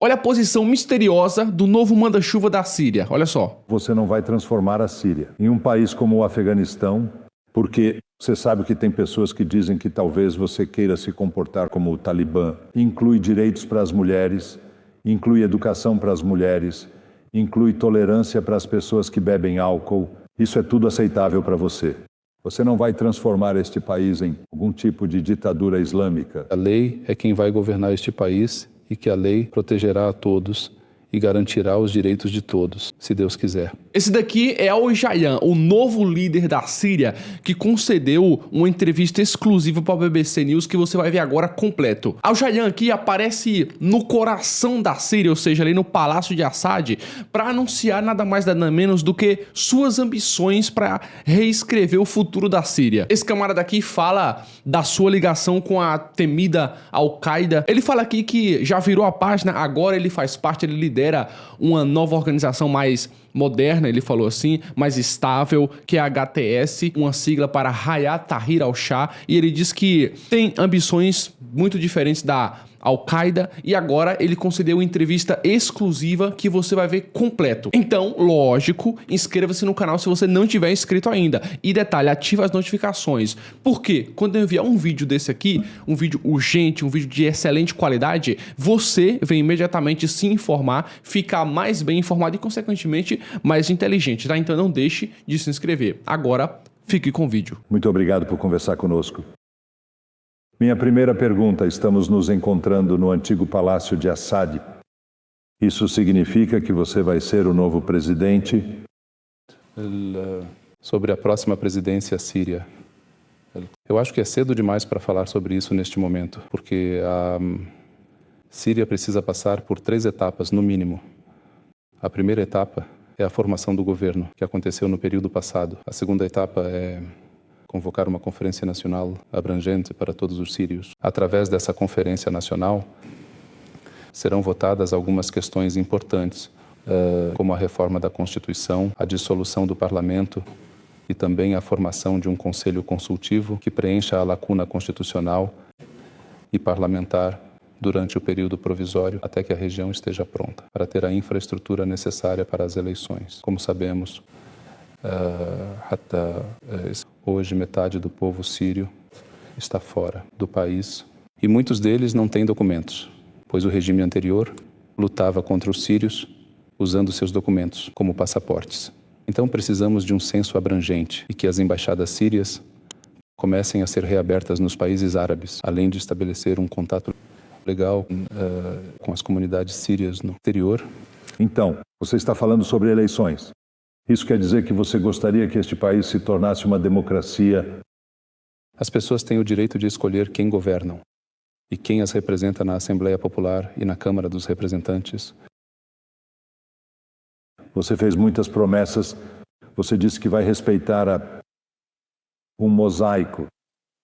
Olha a posição misteriosa do novo manda-chuva da Síria. Olha só. Você não vai transformar a Síria em um país como o Afeganistão, porque você sabe que tem pessoas que dizem que talvez você queira se comportar como o Talibã. Inclui direitos para as mulheres, inclui educação para as mulheres, inclui tolerância para as pessoas que bebem álcool. Isso é tudo aceitável para você. Você não vai transformar este país em algum tipo de ditadura islâmica. A lei é quem vai governar este país e que a lei protegerá a todos e garantirá os direitos de todos, se Deus quiser. Esse daqui é Al-Jayan, o novo líder da Síria, que concedeu uma entrevista exclusiva para a BBC News que você vai ver agora completo. Al-Jayan aqui aparece no coração da Síria, ou seja, ali no Palácio de Assad, para anunciar nada mais nada menos do que suas ambições para reescrever o futuro da Síria. Esse camarada aqui fala da sua ligação com a temida Al-Qaeda. Ele fala aqui que já virou a página, agora ele faz parte, ele lidera uma nova organização mais moderna, ele falou assim, mais estável, que é a HTS, uma sigla para Hayat Tahrir al-Sham, e ele diz que tem ambições muito diferentes da Al-Qaeda, e agora ele concedeu uma entrevista exclusiva que você vai ver completo. Então, lógico, inscreva-se no canal se você não tiver inscrito ainda. E detalhe, ative as notificações. Porque quando eu enviar um vídeo desse aqui, um vídeo urgente, um vídeo de excelente qualidade, você vem imediatamente se informar, ficar mais bem informado e, consequentemente, mais inteligente, tá? Então não deixe de se inscrever. Agora, fique com o vídeo. Muito obrigado por conversar conosco. Minha primeira pergunta: estamos nos encontrando no antigo palácio de Assad. Isso significa que você vai ser o novo presidente? Sobre a próxima presidência síria. Eu acho que é cedo demais para falar sobre isso neste momento, porque a Síria precisa passar por 3 etapas, no mínimo. A primeira etapa é a formação do governo, que aconteceu no período passado. A segunda etapa é convocar uma conferência nacional abrangente para todos os sírios. Através dessa conferência nacional, serão votadas algumas questões importantes, como a reforma da Constituição, a dissolução do Parlamento e também a formação de um conselho consultivo que preencha a lacuna constitucional e parlamentar durante o período provisório, até que a região esteja pronta, para ter a infraestrutura necessária para as eleições. Como sabemos, hoje metade do povo sírio está fora do país e muitos deles não têm documentos, pois o regime anterior lutava contra os sírios usando seus documentos como passaportes. Então precisamos de um censo abrangente e que as embaixadas sírias comecem a ser reabertas nos países árabes, além de estabelecer um contato legal com as comunidades sírias no exterior. Então, você está falando sobre eleições. Isso quer dizer que você gostaria que este país se tornasse uma democracia? As pessoas têm o direito de escolher quem governam e quem as representa na Assembleia Popular e na Câmara dos Representantes. Você fez muitas promessas. Você disse que vai respeitar um mosaico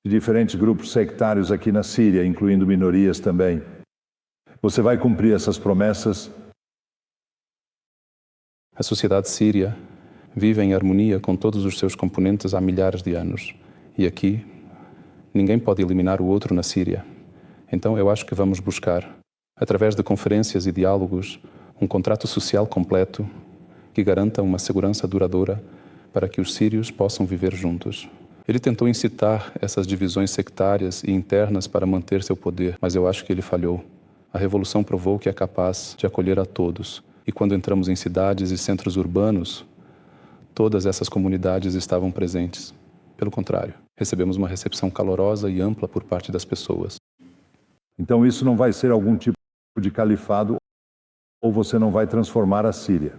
de diferentes grupos sectários aqui na Síria, incluindo minorias também. Você vai cumprir essas promessas? A sociedade síria vive em harmonia com todos os seus componentes há milhares de anos. E aqui, ninguém pode eliminar o outro na Síria. Então eu acho que vamos buscar, através de conferências e diálogos, um contrato social completo que garanta uma segurança duradoura para que os sírios possam viver juntos. Ele tentou incitar essas divisões sectárias e internas para manter seu poder, mas eu acho que ele falhou. A revolução provou que é capaz de acolher a todos. E quando entramos em cidades e centros urbanos, todas essas comunidades estavam presentes. Pelo contrário, recebemos uma recepção calorosa e ampla por parte das pessoas. Então isso não vai ser algum tipo de califado, ou você não vai transformar a Síria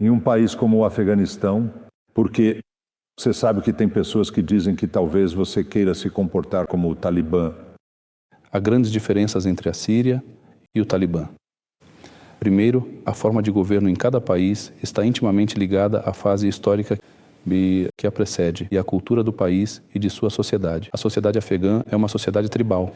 em um país como o Afeganistão, porque você sabe que tem pessoas que dizem que talvez você queira se comportar como o Talibã. Há grandes diferenças entre a Síria e o Talibã. Primeiro, a forma de governo em cada país está intimamente ligada à fase histórica que a precede e à cultura do país e de sua sociedade. A sociedade afegã é uma sociedade tribal,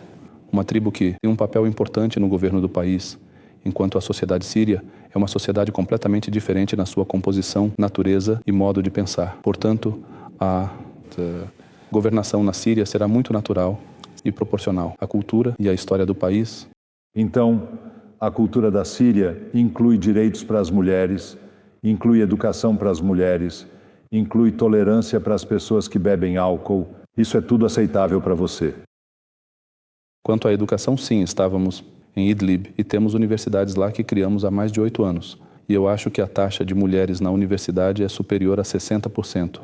uma tribo que tem um papel importante no governo do país, enquanto a sociedade síria é uma sociedade completamente diferente na sua composição, natureza e modo de pensar. Portanto, a governação na Síria será muito natural e proporcional à cultura e à história do país. Então, A cultura da Síria inclui direitos para as mulheres, inclui educação para as mulheres, inclui tolerância para as pessoas que bebem álcool. Isso é tudo aceitável para você? Quanto à educação, sim, estávamos em Idlib e temos universidades lá que criamos há mais de 8 anos. E eu acho que a taxa de mulheres na universidade é superior a 60%.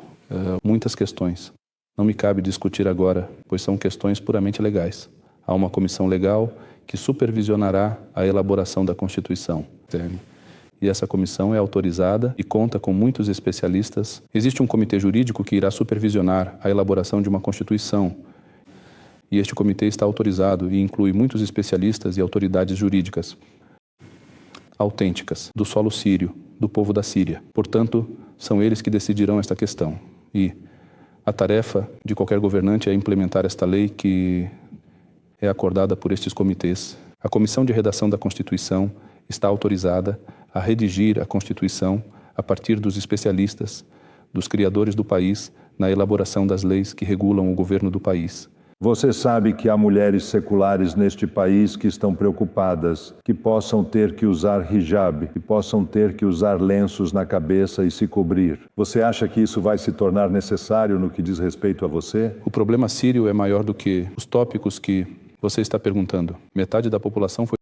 Muitas questões. Não me cabe discutir agora, pois são questões puramente legais. Há uma comissão legal que supervisionará a elaboração da Constituição. E essa comissão é autorizada e conta com muitos especialistas. Existe um comitê jurídico que irá supervisionar a elaboração de uma Constituição. E este comitê está autorizado e inclui muitos especialistas e autoridades jurídicas autênticas do solo sírio, do povo da Síria. Portanto, são eles que decidirão esta questão. E a tarefa de qualquer governante é implementar esta lei que é acordada por estes comitês. A Comissão de Redação da Constituição está autorizada a redigir a Constituição a partir dos especialistas, dos criadores do país, na elaboração das leis que regulam o governo do país. Você sabe que há mulheres seculares neste país que estão preocupadas, que possam ter que usar hijab, que possam ter que usar lenços na cabeça e se cobrir. Você acha que isso vai se tornar necessário no que diz respeito a você? O problema sírio é maior do que os tópicos que você está perguntando. Metade da população foi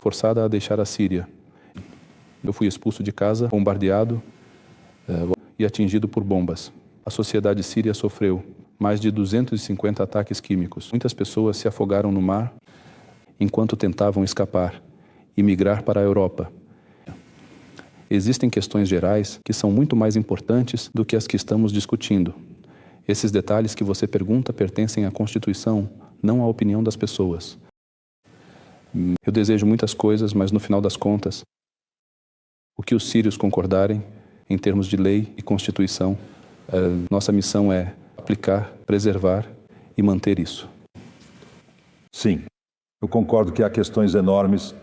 forçada a deixar a Síria. Eu fui expulso de casa, bombardeado e atingido por bombas. A sociedade síria sofreu mais de 250 ataques químicos. Muitas pessoas se afogaram no mar enquanto tentavam escapar e migrar para a Europa. Existem questões gerais que são muito mais importantes do que as que estamos discutindo. Esses detalhes que você pergunta pertencem à Constituição, não à opinião das pessoas. Eu desejo muitas coisas, mas no final das contas, o que os sírios concordarem em termos de lei e Constituição, nossa missão é aplicar, preservar e manter isso. Sim, eu concordo que há questões enormes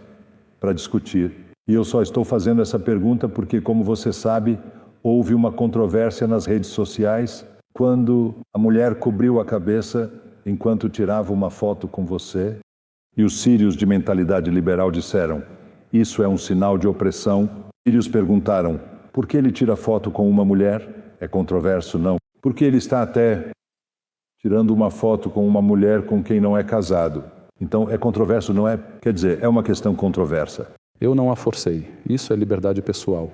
para discutir. E eu só estou fazendo essa pergunta porque, como você sabe, houve uma controvérsia nas redes sociais quando a mulher cobriu a cabeça enquanto tirava uma foto com você. E os sírios de mentalidade liberal disseram: isso é um sinal de opressão. Os sírios perguntaram: por que ele tira foto com uma mulher? É controverso, não? Porque ele está até tirando uma foto com uma mulher com quem não é casado. Então, é controverso, não é? Quer dizer, é uma questão controversa. Eu não a forcei. Isso é liberdade pessoal.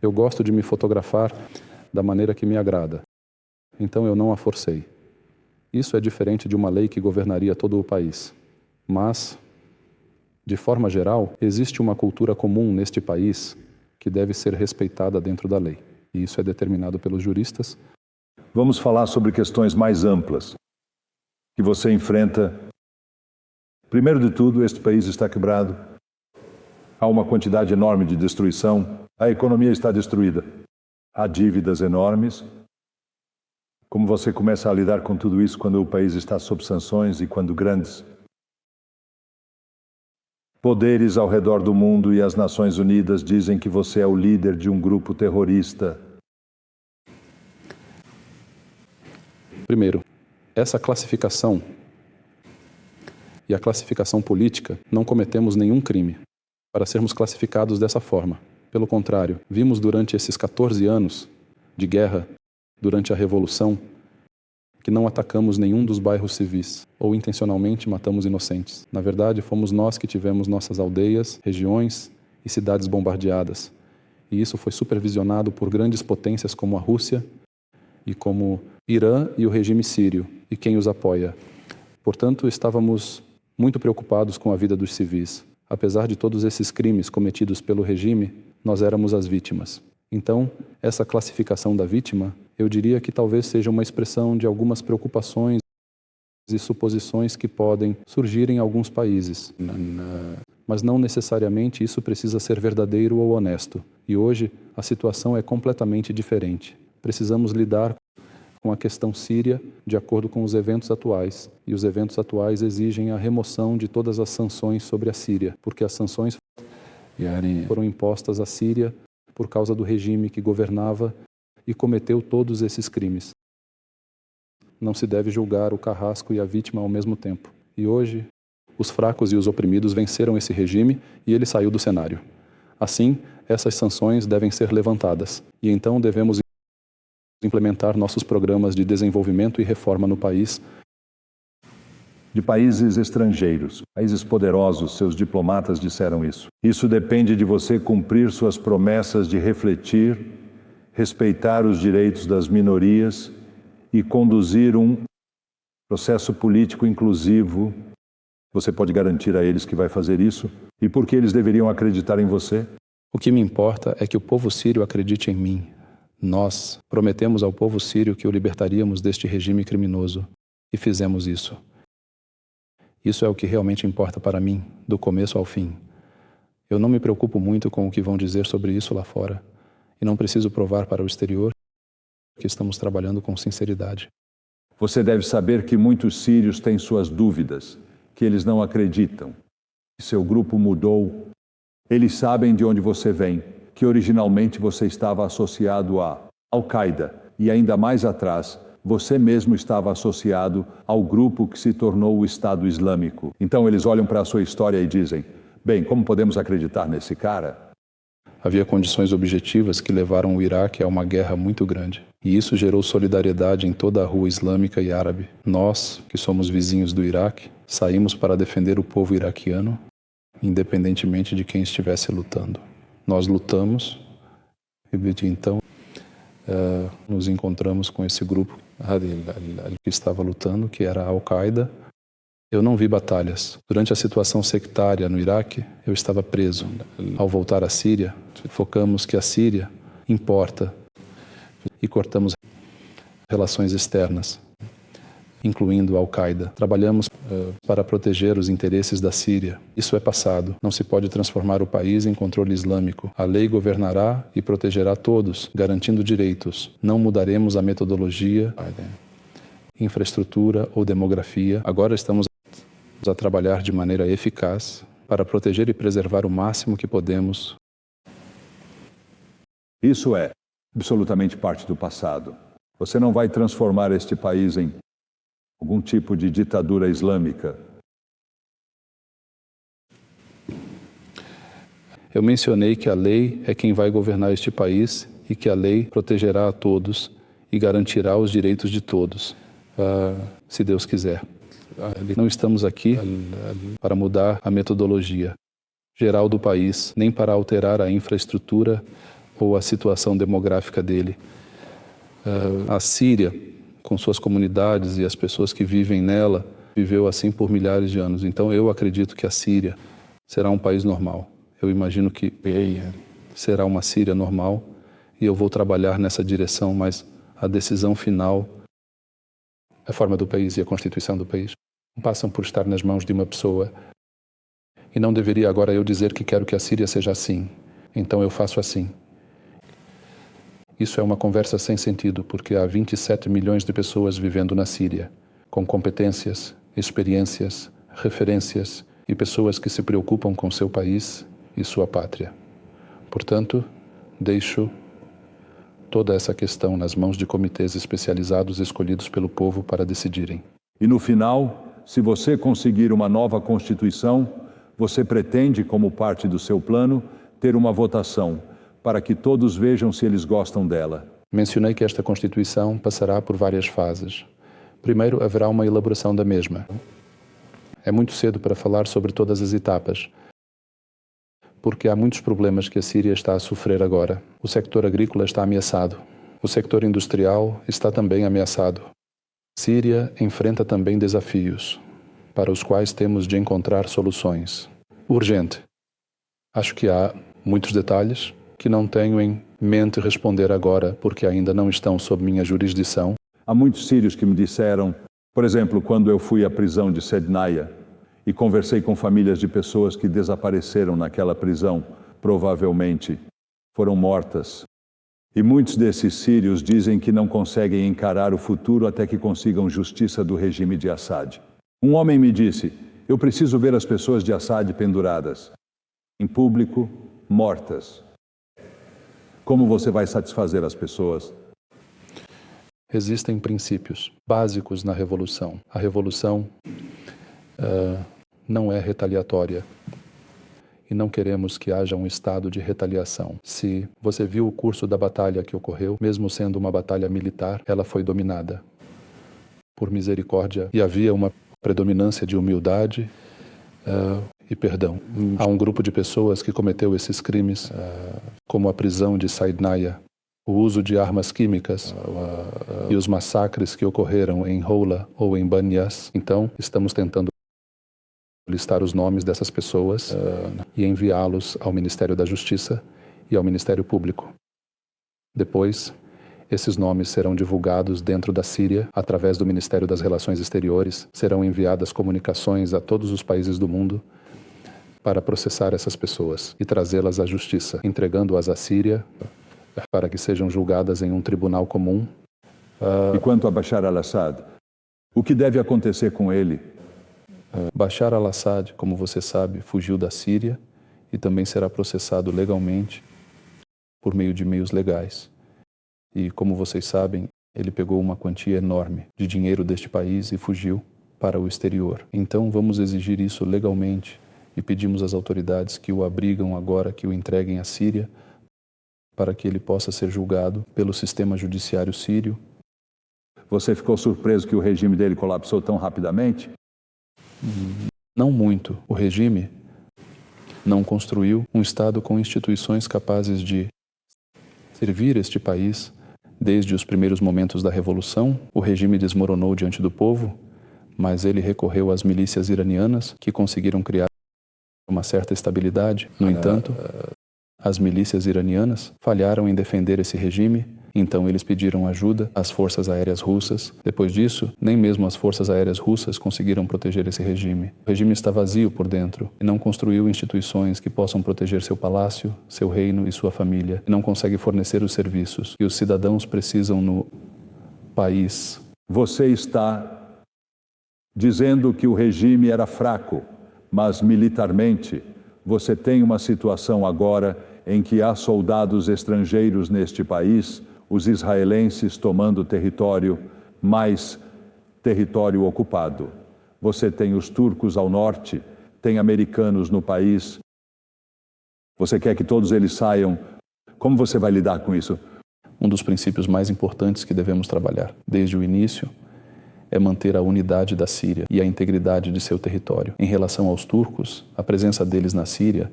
Eu gosto de me fotografar da maneira que me agrada. Então, eu não a forcei. Isso é diferente de uma lei que governaria todo o país. Mas, de forma geral, existe uma cultura comum neste país que deve ser respeitada dentro da lei. E isso é determinado pelos juristas. Vamos falar sobre questões mais amplas que você enfrenta. Primeiro de tudo, este país está quebrado. Há uma quantidade enorme de destruição. A economia está destruída. Há dívidas enormes. Como você começa a lidar com tudo isso quando o país está sob sanções e quando grandes poderes ao redor do mundo e as Nações Unidas dizem que você é o líder de um grupo terrorista? Primeiro, essa classificação e a classificação política, não cometemos nenhum crime para sermos classificados dessa forma. Pelo contrário, vimos durante esses 14 anos de guerra, durante a Revolução, que não atacamos nenhum dos bairros civis ou intencionalmente matamos inocentes. Na verdade, fomos nós que tivemos nossas aldeias, regiões e cidades bombardeadas. E isso foi supervisionado por grandes potências como a Rússia e como Irã e o regime sírio, e quem os apoia. Portanto, estávamos muito preocupados com a vida dos civis. Apesar de todos esses crimes cometidos pelo regime, nós éramos as vítimas. Então, essa classificação da vítima, eu diria que talvez seja uma expressão de algumas preocupações e suposições que podem surgir em alguns países. Mas não necessariamente isso precisa ser verdadeiro ou honesto. E hoje, a situação é completamente diferente. Precisamos lidar com a questão síria de acordo com os eventos atuais. E os eventos atuais exigem a remoção de todas as sanções sobre a Síria, porque as sanções foram impostas à Síria por causa do regime que governava e cometeu todos esses crimes. Não se deve julgar o carrasco e a vítima ao mesmo tempo. E hoje, Os fracos e os oprimidos venceram esse regime e ele saiu do cenário. Assim, essas sanções devem ser levantadas e então devemos implementar nossos programas de desenvolvimento e reforma no país. De países estrangeiros, países poderosos, seus diplomatas disseram isso. Isso depende de você cumprir suas promessas de refletir, respeitar os direitos das minorias e conduzir um processo político inclusivo. Você pode garantir a eles que vai fazer isso? E por que eles deveriam acreditar em você? O que me importa é que o povo sírio acredite em mim. Nós prometemos ao povo sírio que o libertaríamos deste regime criminoso e fizemos isso. Isso é o que realmente importa para mim, do começo ao fim. Eu não me preocupo muito com o que vão dizer sobre isso lá fora e não preciso provar para o exterior que estamos trabalhando com sinceridade. Você deve saber que muitos sírios têm suas dúvidas, que eles não acreditam, que seu grupo mudou. Eles sabem de onde você vem, que originalmente você estava associado a Al-Qaeda e ainda mais atrás, você mesmo estava associado ao grupo que se tornou o Estado Islâmico. Então eles olham para a sua história e dizem, bem, como podemos acreditar nesse cara? Havia condições objetivas que levaram o Iraque a uma guerra muito grande. E isso gerou solidariedade em toda a rua islâmica e árabe. Nós, que somos vizinhos do Iraque, saímos para defender o povo iraquiano, independentemente de quem estivesse lutando. Nós lutamos e então nos encontramos com esse grupo que estava lutando, que era a Al-Qaeda. Eu não vi batalhas. Durante a situação sectária no Iraque, eu estava preso. Ao voltar à Síria, focamos que a Síria importa e cortamos relações externas, incluindo a Al-Qaeda. Trabalhamos para proteger os interesses da Síria. Isso é passado. Não se pode transformar o país em controle islâmico. A lei governará e protegerá todos, garantindo direitos. Não mudaremos a metodologia, infraestrutura ou demografia. Agora estamos a trabalhar de maneira eficaz para proteger e preservar o máximo que podemos. Isso é absolutamente parte do passado. Você não vai transformar este país em algum tipo de ditadura islâmica. Eu mencionei que a lei é quem vai governar este país e que a lei protegerá a todos e garantirá os direitos de todos, se Deus quiser. Não estamos aqui para mudar a metodologia geral do país, nem para alterar a infraestrutura ou a situação demográfica dele. A Síria, com suas comunidades e as pessoas que vivem nela, viveu assim por milhares de anos. Então eu acredito que a Síria será um país normal. Eu imagino que será uma Síria normal e eu vou trabalhar nessa direção, mas a decisão final, a forma do país e a constituição do país, passam por estar nas mãos de uma pessoa. E não deveria agora eu dizer que quero que a Síria seja assim. Então eu faço assim. Isso é uma conversa sem sentido, porque há 27 milhões de pessoas vivendo na Síria, com competências, experiências, referências e pessoas que se preocupam com seu país e sua pátria. Portanto, deixo toda essa questão nas mãos de comitês especializados escolhidos pelo povo para decidirem. E no final, se você conseguir uma nova Constituição, você pretende, como parte do seu plano, ter uma votação para que todos vejam se eles gostam dela. Mencionei que esta Constituição passará por várias fases. Primeiro, haverá uma elaboração da mesma. É muito cedo para falar sobre todas as etapas, porque há muitos problemas que a Síria está a sofrer agora. O sector agrícola está ameaçado. O sector industrial está também ameaçado. A Síria enfrenta também desafios, para os quais temos de encontrar soluções. Urgente. Acho que há muitos detalhes que não tenho em mente responder agora, porque ainda não estão sob minha jurisdição. Há muitos sírios que me disseram, por exemplo, quando eu fui à prisão de Sednaia e conversei com famílias de pessoas que desapareceram naquela prisão, provavelmente foram mortas. E muitos desses sírios dizem que não conseguem encarar o futuro até que consigam justiça do regime de Assad. Um homem me disse, eu preciso ver as pessoas de Assad penduradas, em público, mortas. Como você vai satisfazer as pessoas? Existem princípios básicos na revolução. A revolução não é retaliatória. E não queremos que haja um estado de retaliação. Se você viu o curso da batalha que ocorreu, mesmo sendo uma batalha militar, ela foi dominada por misericórdia e havia uma predominância de humildade e perdão. Há um grupo de pessoas que cometeu esses crimes, como a prisão de Saidnaya, o uso de armas químicas e os massacres que ocorreram em Houla ou em Banyas. Então, estamos tentando listar os nomes dessas pessoas e enviá-los ao Ministério da Justiça e ao Ministério Público. Depois, esses nomes serão divulgados dentro da Síria através do Ministério das Relações Exteriores. Serão enviadas comunicações a todos os países do mundo para processar essas pessoas e trazê-las à justiça, entregando-as à Síria para que sejam julgadas em um tribunal comum. E quanto a Bashar al-Assad, o que deve acontecer com ele? Bashar al-Assad, como você sabe, fugiu da Síria e também será processado legalmente por meio de meios legais. E, como vocês sabem, ele pegou uma quantia enorme de dinheiro deste país e fugiu para o exterior. Então, vamos exigir isso legalmente e pedimos às autoridades que o abrigam agora, que o entreguem à Síria, para que ele possa ser julgado pelo sistema judiciário sírio. Você ficou surpreso que o regime dele colapsou tão rapidamente? Não muito. O regime não construiu um Estado com instituições capazes de servir este país. Desde os primeiros momentos da Revolução, o regime desmoronou diante do povo, mas ele recorreu às milícias iranianas, que conseguiram criar uma certa estabilidade. No entanto, as milícias iranianas falharam em defender esse regime, então eles pediram ajuda às forças aéreas russas. Depois disso, nem mesmo as forças aéreas russas conseguiram proteger esse regime. O regime está vazio por dentro e não construiu instituições que possam proteger seu palácio, seu reino e sua família. E não consegue fornecer os serviços que os cidadãos precisam no país. Você está dizendo que o regime era fraco, mas militarmente você tem uma situação agora em que há soldados estrangeiros neste país, os israelenses tomando território, mais território ocupado. Você tem os turcos ao norte, tem americanos no país. Você quer que todos eles saiam? Como você vai lidar com isso? Um dos princípios mais importantes que devemos trabalhar desde o início é manter a unidade da Síria e a integridade de seu território. Em relação aos turcos, a presença deles na Síria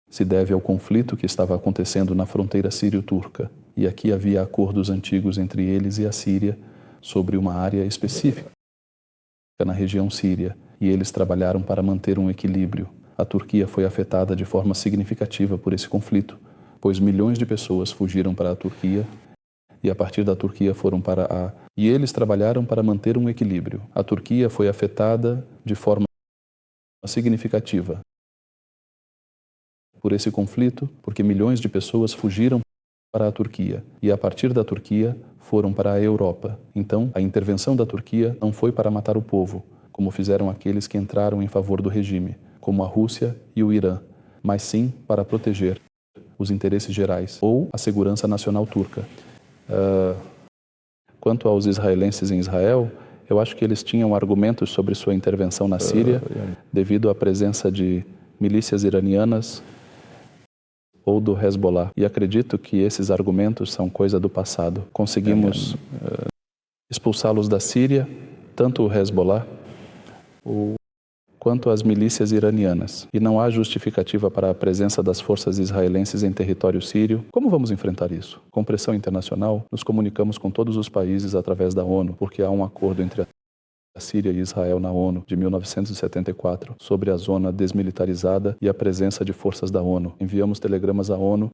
se deve ao conflito que estava acontecendo na fronteira sírio-turca. E aqui havia acordos antigos entre eles e a Síria sobre uma área específica na região síria, e eles trabalharam para manter um equilíbrio. A Turquia foi afetada de forma significativa por esse conflito, pois milhões de pessoas fugiram para a Turquia e a partir da Turquia foram para a... E eles trabalharam para manter um equilíbrio. A Turquia foi afetada de forma significativa por esse conflito, porque milhões de pessoas fugiram para a Turquia e a partir da Turquia foram para a Europa. Então, a intervenção da Turquia não foi para matar o povo, como fizeram aqueles que entraram em favor do regime, como a Rússia e o Irã, mas sim para proteger os interesses gerais ou a segurança nacional turca. Quanto aos israelenses em Israel, eu acho que eles tinham argumentos sobre sua intervenção na Síria devido à presença de milícias iranianas ou do Hezbollah. E acredito que esses argumentos são coisa do passado. Conseguimos expulsá-los da Síria, tanto o Hezbollah quanto as milícias iranianas. E não há justificativa para a presença das forças israelenses em território sírio. Como vamos enfrentar isso? Com pressão internacional, nos comunicamos com todos os países através da ONU, porque há um acordo entre a Síria e Israel na ONU de 1974 sobre a zona desmilitarizada e a presença de forças da ONU. Enviamos telegramas à ONU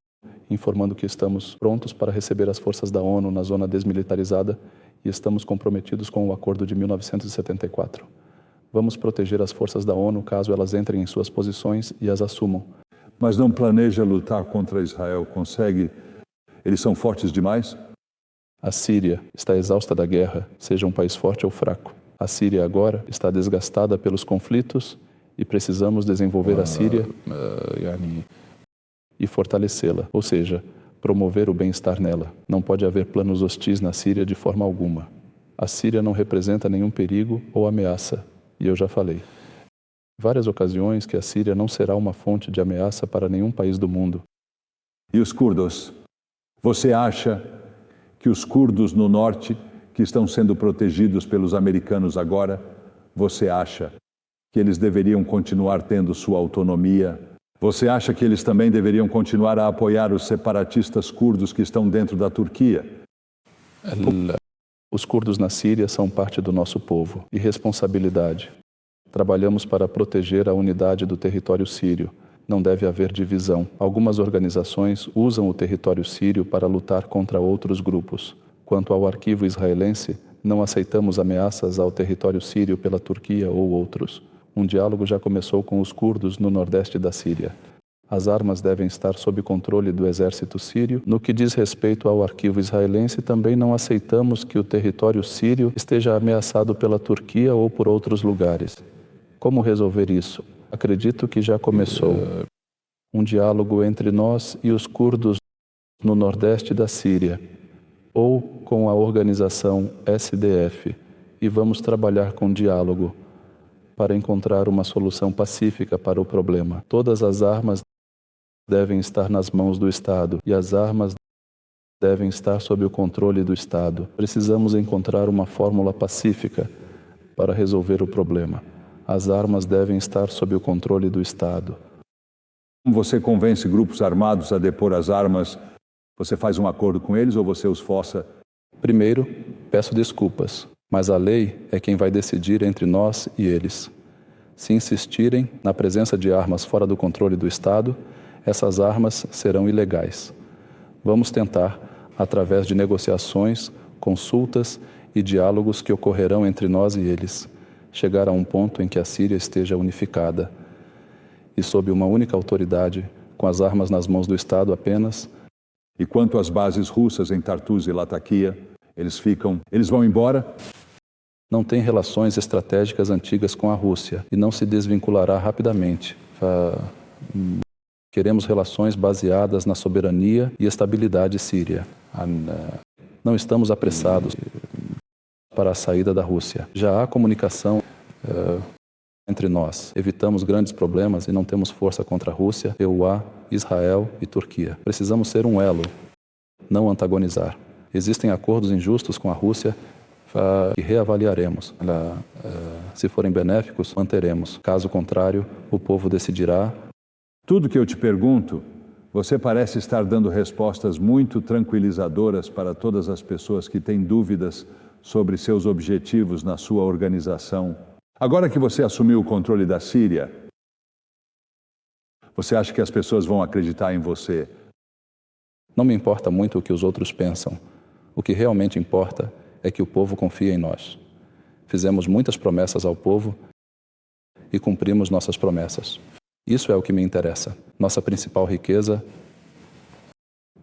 informando que estamos prontos para receber as forças da ONU na zona desmilitarizada e estamos comprometidos com o acordo de 1974. Vamos proteger as forças da ONU caso elas entrem em suas posições e as assumam. Mas não planeja lutar contra Israel? Consegue? Eles são fortes demais? A Síria está exausta da guerra, seja um país forte ou fraco. A Síria agora está desgastada pelos conflitos e precisamos desenvolver a Síria e fortalecê-la, ou seja, promover o bem-estar nela. Não pode haver planos hostis na Síria de forma alguma. A Síria não representa nenhum perigo ou ameaça, e eu já falei. Várias ocasiões que a Síria não será uma fonte de ameaça para nenhum país do mundo. E os curdos? Você acha que os curdos no norte, que estão sendo protegidos pelos americanos agora, você acha que eles deveriam continuar tendo sua autonomia? Você acha que eles também deveriam continuar a apoiar os separatistas curdos que estão dentro da Turquia? Os curdos na Síria são parte do nosso povo e responsabilidade. Trabalhamos para proteger a unidade do território sírio. Não deve haver divisão. Algumas organizações usam o território sírio para lutar contra outros grupos. Quanto ao arquivo israelense, não aceitamos ameaças ao território sírio pela Turquia ou outros. Um diálogo já começou com os curdos no nordeste da Síria. As armas devem estar sob controle do exército sírio. No que diz respeito ao arquivo israelense, também não aceitamos que o território sírio esteja ameaçado pela Turquia ou por outros lugares. Como resolver isso? Acredito que já começou um diálogo entre nós e os curdos no nordeste da Síria, ou com a organização SDF, e vamos trabalhar com diálogo para encontrar uma solução pacífica para o problema. Todas as armas devem estar nas mãos do Estado e as armas devem estar sob o controle do Estado. Precisamos encontrar uma fórmula pacífica para resolver o problema. As armas devem estar sob o controle do Estado. Você convence grupos armados a depor as armas? Você faz um acordo com eles ou você os força? Primeiro, peço desculpas, mas a lei é quem vai decidir entre nós e eles. Se insistirem na presença de armas fora do controle do Estado, essas armas serão ilegais. Vamos tentar, através de negociações, consultas e diálogos que ocorrerão entre nós e eles, chegar a um ponto em que a Síria esteja unificada e sob uma única autoridade, com as armas nas mãos do Estado apenas. E quanto às bases russas em Tartus e Latakia, eles vão embora? Não tem relações estratégicas antigas com a Rússia e não se desvinculará rapidamente. Queremos relações baseadas na soberania e estabilidade síria. Não estamos apressados para a saída da Rússia. Já há comunicação entre nós. Evitamos grandes problemas e não temos força contra a Rússia, EUA, Israel e Turquia. Precisamos ser um elo, não antagonizar. Existem acordos injustos com a Rússia que reavaliaremos. Se forem benéficos, manteremos. Caso contrário, o povo decidirá. Tudo que eu te pergunto, você parece estar dando respostas muito tranquilizadoras para todas as pessoas que têm dúvidas sobre seus objetivos na sua organização. Agora que você assumiu o controle da Síria, você acha que as pessoas vão acreditar em você? Não me importa muito o que os outros pensam. O que realmente importa é que o povo confia em nós. Fizemos muitas promessas ao povo e cumprimos nossas promessas. Isso é o que me interessa. Nossa principal riqueza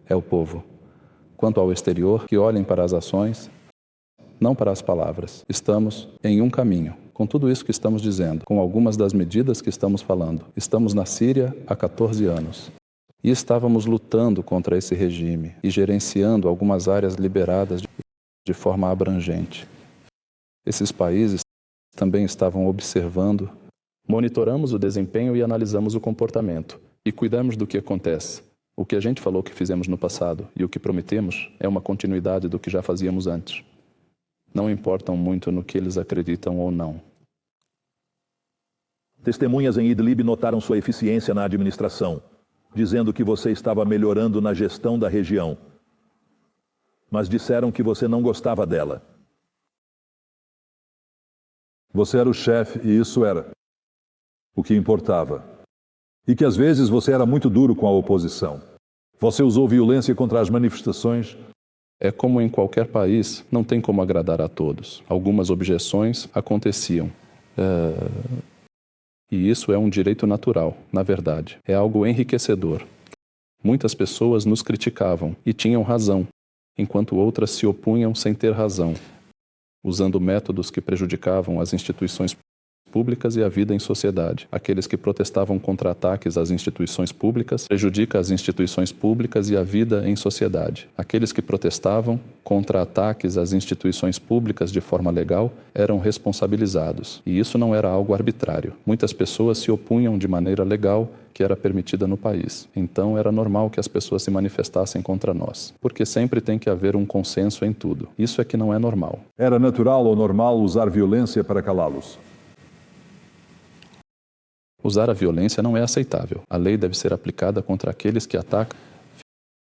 é o povo. Quanto ao exterior, que olhem para as ações, não para as palavras. Estamos em um caminho. Com tudo isso que estamos dizendo, com algumas das medidas que estamos falando, estamos na Síria há 14 anos. E estávamos lutando contra esse regime e gerenciando algumas áreas liberadas de forma abrangente. Esses países também estavam observando. Monitoramos o desempenho e analisamos o comportamento. E cuidamos do que acontece. O que a gente falou que fizemos no passado e o que prometemos é uma continuidade do que já fazíamos antes. Não importam muito no que eles acreditam ou não. Testemunhas em Idlib notaram sua eficiência na administração, dizendo que você estava melhorando na gestão da região. Mas disseram que você não gostava dela. Você era o chefe e isso era o que importava. E que às vezes você era muito duro com a oposição. Você usou violência contra as manifestações. É como em qualquer país, não tem como agradar a todos. Algumas objeções aconteciam. E isso é um direito natural, na verdade. É algo enriquecedor. Muitas pessoas nos criticavam e tinham razão, enquanto outras se opunham sem ter razão, usando métodos que prejudicavam as instituições públicas e a vida em sociedade. Aqueles que protestavam contra ataques às instituições públicas prejudica as instituições públicas e a vida em sociedade. Aqueles que protestavam contra ataques às instituições públicas de forma legal eram responsabilizados. E isso não era algo arbitrário. Muitas pessoas se opunham de maneira legal que era permitida no país. Então era normal que as pessoas se manifestassem contra nós, porque sempre tem que haver um consenso em tudo. Isso é que não é normal. Era natural ou normal usar violência para calá-los? Usar a violência não é aceitável. A lei deve ser aplicada contra aqueles que atacam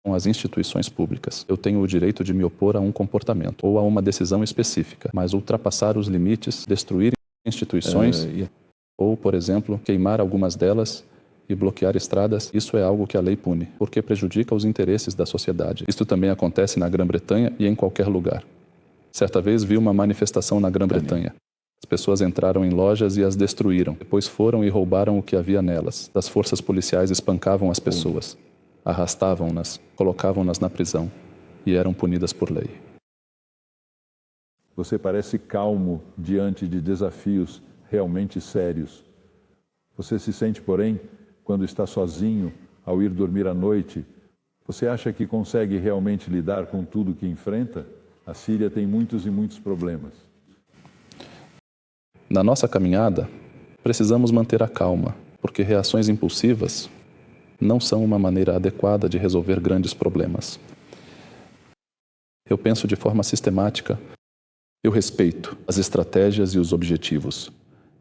as instituições públicas. Eu tenho o direito de me opor a um comportamento ou a uma decisão específica, mas ultrapassar os limites, destruir instituições ou, por exemplo, queimar algumas delas e bloquear estradas, isso é algo que a lei pune, porque prejudica os interesses da sociedade. Isto também acontece na Grã-Bretanha e em qualquer lugar. Certa vez vi uma manifestação na Grã-Bretanha. As pessoas entraram em lojas e as destruíram. Depois foram e roubaram o que havia nelas. As forças policiais espancavam as pessoas, arrastavam-nas, colocavam-nas na prisão e eram punidas por lei. Você parece calmo diante de desafios realmente sérios. Você se sente, porém, quando está sozinho, ao ir dormir à noite, você acha que consegue realmente lidar com tudo que enfrenta? A Síria tem muitos e muitos problemas. Na nossa caminhada, precisamos manter a calma, porque reações impulsivas não são uma maneira adequada de resolver grandes problemas. Eu penso de forma sistemática. Eu respeito as estratégias e os objetivos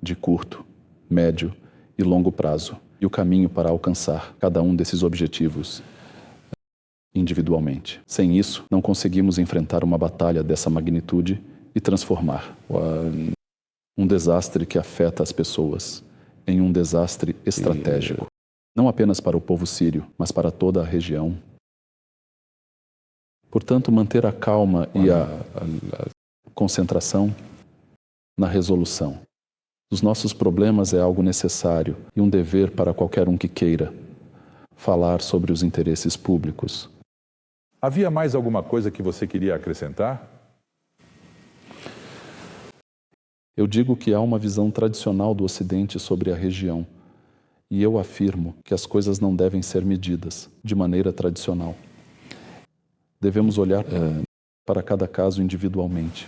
de curto, médio e longo prazo e o caminho para alcançar cada um desses objetivos individualmente. Sem isso, não conseguimos enfrentar uma batalha dessa magnitude e transformar um desastre que afeta as pessoas em um desastre estratégico, não apenas para o povo sírio, mas para toda a região. Portanto, manter a calma e a concentração na resolução dos nossos problemas é algo necessário e um dever para qualquer um que queira falar sobre os interesses públicos. Havia mais alguma coisa que você queria acrescentar? Eu digo que há uma visão tradicional do Ocidente sobre a região, e eu afirmo que as coisas não devem ser medidas de maneira tradicional. Devemos olhar para cada caso individualmente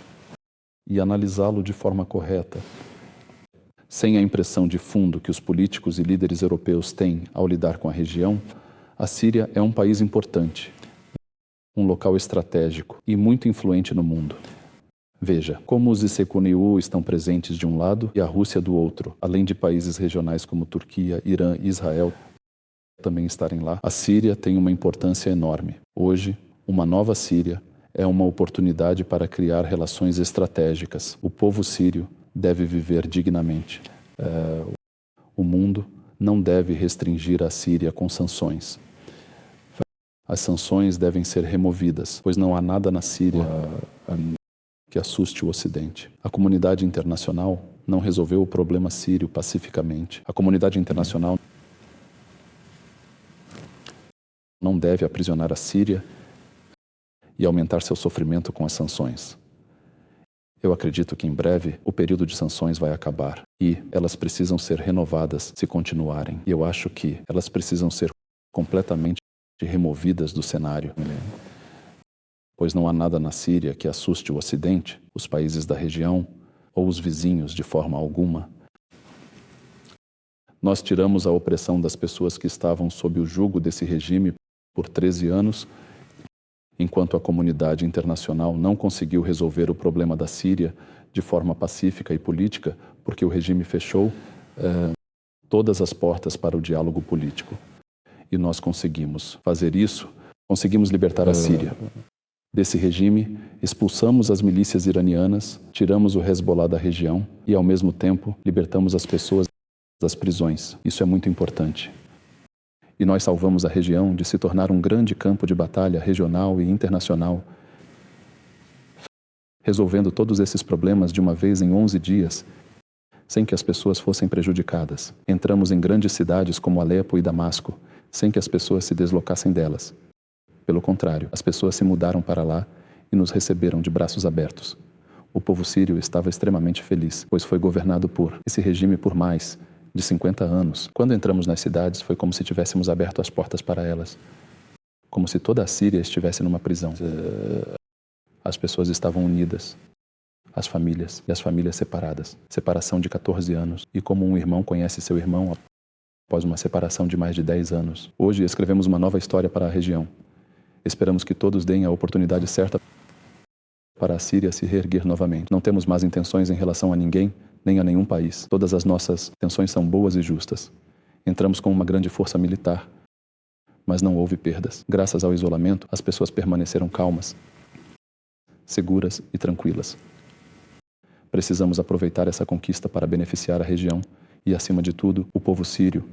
e analisá-lo de forma correta, sem a impressão de fundo que os políticos e líderes europeus têm ao lidar com a região. A Síria é um país importante, um local estratégico e muito influente no mundo. Veja, como os Sekunyu estão presentes de um lado e a Rússia do outro, além de países regionais como Turquia, Irã e Israel também estarem lá. A Síria tem uma importância enorme. Hoje, uma nova Síria é uma oportunidade para criar relações estratégicas. O povo sírio deve viver dignamente. O mundo não deve restringir a Síria com sanções. As sanções devem ser removidas, pois não há nada na Síria que assuste o Ocidente. A comunidade internacional não resolveu o problema sírio pacificamente. A comunidade internacional não deve aprisionar a Síria e aumentar seu sofrimento com as sanções. Eu acredito que em breve o período de sanções vai acabar e elas precisam ser renovadas se continuarem. E eu acho que elas precisam ser completamente removidas do cenário. Pois não há nada na Síria que assuste o Ocidente, os países da região ou os vizinhos de forma alguma. Nós tiramos a opressão das pessoas que estavam sob o jugo desse regime por 13 anos, enquanto a comunidade internacional não conseguiu resolver o problema da Síria de forma pacífica e política, porque o regime fechou todas as portas para o diálogo político. E nós conseguimos fazer isso, conseguimos libertar a Síria desse regime, expulsamos as milícias iranianas, tiramos o Hezbollah da região e, ao mesmo tempo, libertamos as pessoas das prisões. Isso é muito importante. E nós salvamos a região de se tornar um grande campo de batalha regional e internacional, resolvendo todos esses problemas de uma vez em 11 dias, sem que as pessoas fossem prejudicadas. Entramos em grandes cidades como Alepo e Damasco, sem que as pessoas se deslocassem delas. Pelo contrário, as pessoas se mudaram para lá e nos receberam de braços abertos. O povo sírio estava extremamente feliz, pois foi governado por esse regime por mais de 50 anos. Quando entramos nas cidades, foi como se tivéssemos aberto as portas para elas. Como se toda a Síria estivesse numa prisão. As pessoas estavam unidas. As famílias e as famílias separadas. Separação de 14 anos. E como um irmão conhece seu irmão após uma separação de mais de 10 anos. Hoje escrevemos uma nova história para a região. Esperamos que todos deem a oportunidade certa para a Síria se reerguer novamente. Não temos más intenções em relação a ninguém, nem a nenhum país. Todas as nossas intenções são boas e justas. Entramos com uma grande força militar, mas não houve perdas. Graças ao isolamento, as pessoas permaneceram calmas, seguras e tranquilas. Precisamos aproveitar essa conquista para beneficiar a região e, acima de tudo, o povo sírio